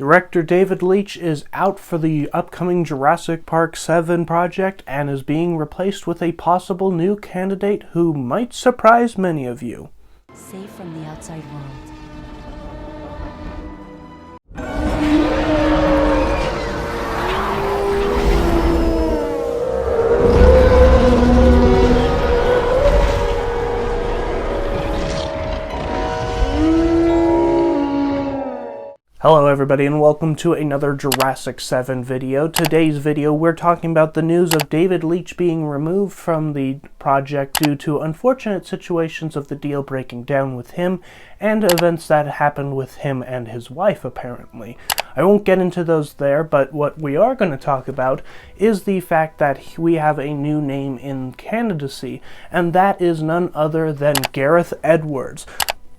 Director David Leitch is out for the upcoming Jurassic Park 7 project and is being replaced with a possible new candidate who might surprise many of you. Safe from the outside world. Hello everybody and welcome to another Jurassic 7 video. Today's video we're talking about the news of David Leitch being removed from the project due to unfortunate situations of the deal breaking down with him and events that happened with him and his wife apparently. I won't get into those there, but what we are going to talk about is the fact that we have a new name in candidacy, and that is none other than Gareth Edwards,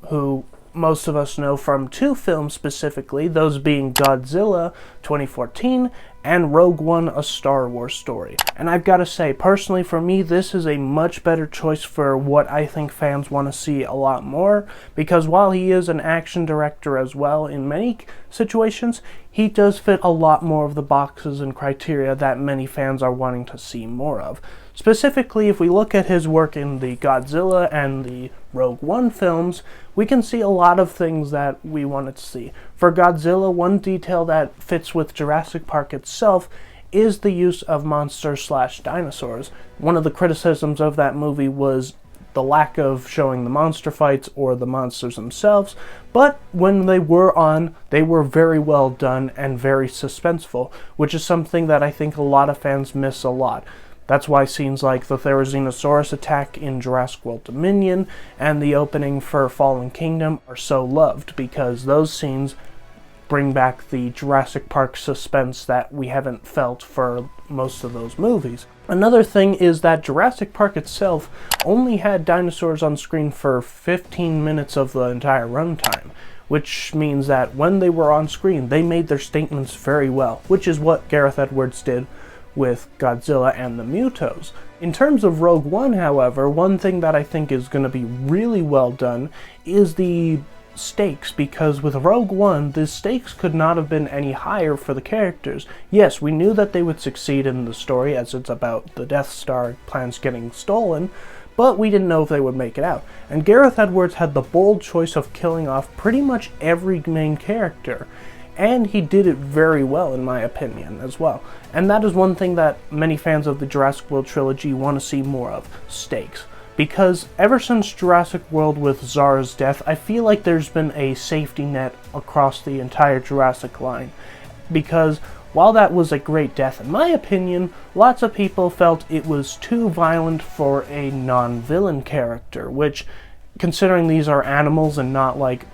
who most of us know from two films specifically, those being Godzilla 2014 and Rogue One, A Star Wars Story. And I've got to say, personally for me, this is a much better choice for what I think fans want to see a lot more, because while he is an action director as well in many situations, he does fit a lot more of the boxes and criteria that many fans are wanting to see more of. Specifically, if we look at his work in the Godzilla and the Rogue One films, we can see a lot of things that we wanted to see. For Godzilla, one detail that fits with Jurassic Park itself is the use of monsters/dinosaurs. One of the criticisms of that movie was the lack of showing the monster fights or the monsters themselves, but when they were on, they were very well done and very suspenseful, which is something that I think a lot of fans miss a lot. That's why scenes like the Therizinosaurus attack in Jurassic World Dominion and the opening for Fallen Kingdom are so loved, because those scenes bring back the Jurassic Park suspense that we haven't felt for most of those movies. Another thing is that Jurassic Park itself only had dinosaurs on screen for 15 minutes of the entire runtime, which means that when they were on screen, they made their statements very well, which is what Gareth Edwards did with Godzilla and the Mutos. In terms of Rogue One, however, one thing that I think is going to be really well done is the stakes, because with Rogue One, the stakes could not have been any higher for the characters. Yes, we knew that they would succeed in the story, as it's about the Death Star plans getting stolen, but we didn't know if they would make it out. And Gareth Edwards had the bold choice of killing off pretty much every main character, and he did it very well in my opinion as well. And that is one thing that many fans of the Jurassic World trilogy want to see more of: stakes. Because ever since Jurassic World with Zara's death, I feel like there's been a safety net across the entire Jurassic line. Because while that was a great death in my opinion, lots of people felt it was too violent for a non-villain character, which, considering these are animals and not like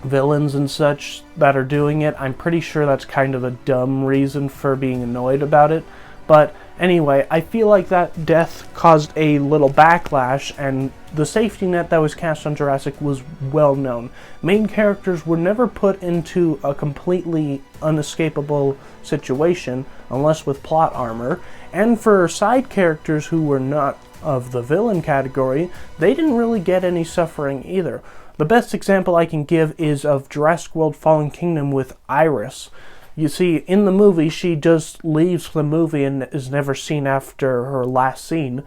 villains and such that are doing it, I'm pretty sure that's kind of a dumb reason for being annoyed about it. But anyway, I feel like that death caused a little backlash, and the safety net that was cast on Jurassic was well known. Main characters were never put into a completely unescapable situation unless with plot armor, and for side characters who were not of the villain category, they didn't really get any suffering either. The best example I can give is of Jurassic World Fallen Kingdom with Iris. You see, in the movie, she just leaves the movie and is never seen after her last scene,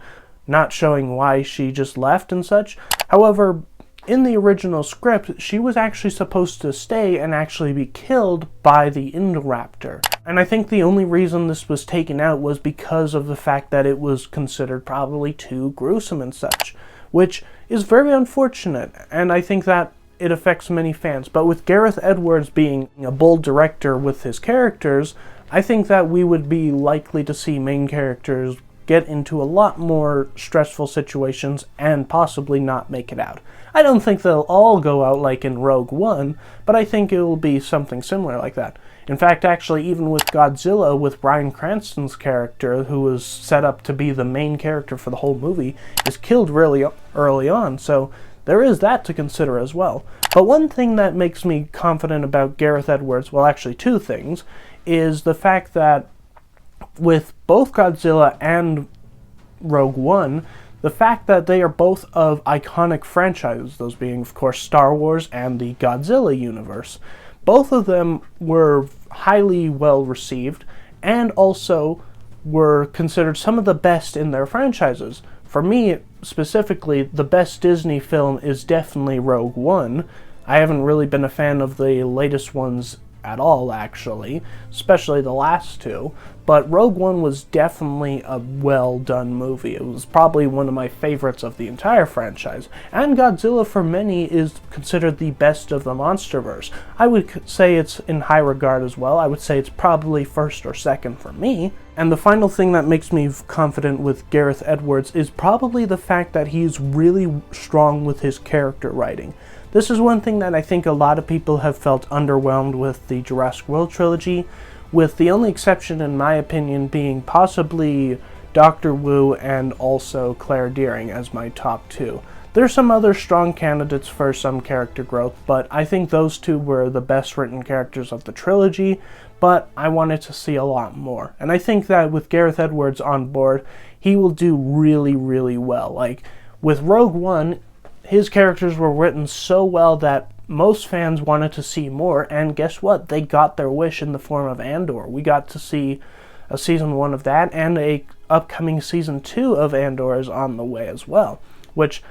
not showing why she just left and such. However, in the original script, she was actually supposed to stay and actually be killed by the Indoraptor. And I think the only reason this was taken out was because of the fact that it was considered probably too gruesome and such, which is very unfortunate, and I think that it affects many fans. But with Gareth Edwards being a bold director with his characters, I think that we would be likely to see main characters get into a lot more stressful situations and possibly not make it out. I don't think they'll all go out like in Rogue One, but I think it will be something similar like that. In fact, actually, even with Godzilla, with Bryan Cranston's character, who was set up to be the main character for the whole movie, is killed really early on, so there is that to consider as well. But one thing that makes me confident about Gareth Edwards, well actually two things, is the fact that with both Godzilla and Rogue One, the fact that they are both of iconic franchises, those being of course Star Wars and the Godzilla universe. both of them were highly well received and also were considered some of the best in their franchises. For me, specifically, the best Disney film is definitely Rogue One. I haven't really been a fan of the latest ones at all, actually, especially the last two, but Rogue One was definitely a well-done movie. It was probably one of my favorites of the entire franchise, and Godzilla for many is considered the best of the MonsterVerse. I would say it's in high regard as well. I would say it's probably first or second for me. And the final thing that makes me confident with Gareth Edwards is probably the fact that he's really strong with his character writing. This is one thing that I think a lot of people have felt underwhelmed with the Jurassic World trilogy, with the only exception, in my opinion, being possibly Dr. Wu and also Claire Dearing as my top two. There's some other strong candidates for some character growth, but I think those two were the best written characters of the trilogy, but I wanted to see a lot more. And I think that with Gareth Edwards on board, he will do really, really well. Like, with Rogue One, his characters were written so well that most fans wanted to see more, and guess what? They got their wish in the form of Andor. We got to see a season 1 of that, and a upcoming season 2 of Andor is on the way as well, which,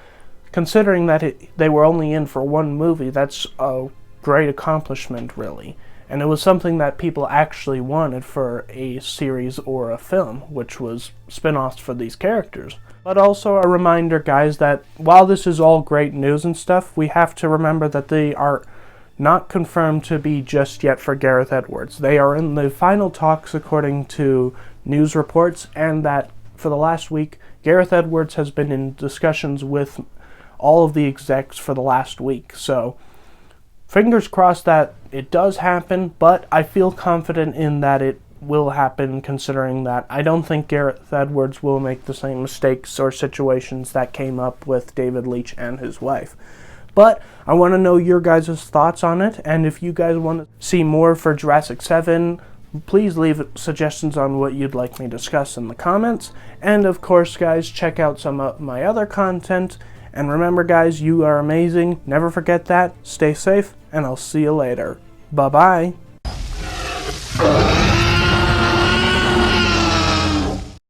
considering that they were only in for one movie, that's a great accomplishment, really. And it was something that people actually wanted for a series or a film, which was spin-offs for these characters. But also a reminder, guys, that while this is all great news and stuff, we have to remember that they are not confirmed to be just yet for Gareth Edwards. They are in the final talks according to news reports, and that for the last week, Gareth Edwards has been in discussions with all of the execs for the last week. So, fingers crossed that it does happen, but I feel confident in that it will happen, considering that I don't think Gareth Edwards will make the same mistakes or situations that came up with David Leitch and his wife. But I want to know your guys' thoughts on it, and if you guys want to see more for Jurassic 7, please leave suggestions on what you'd like me to discuss in the comments. And of course, guys, check out some of my other content. And remember, guys, you are amazing. Never forget that. Stay safe, and I'll see you later. Bye-bye.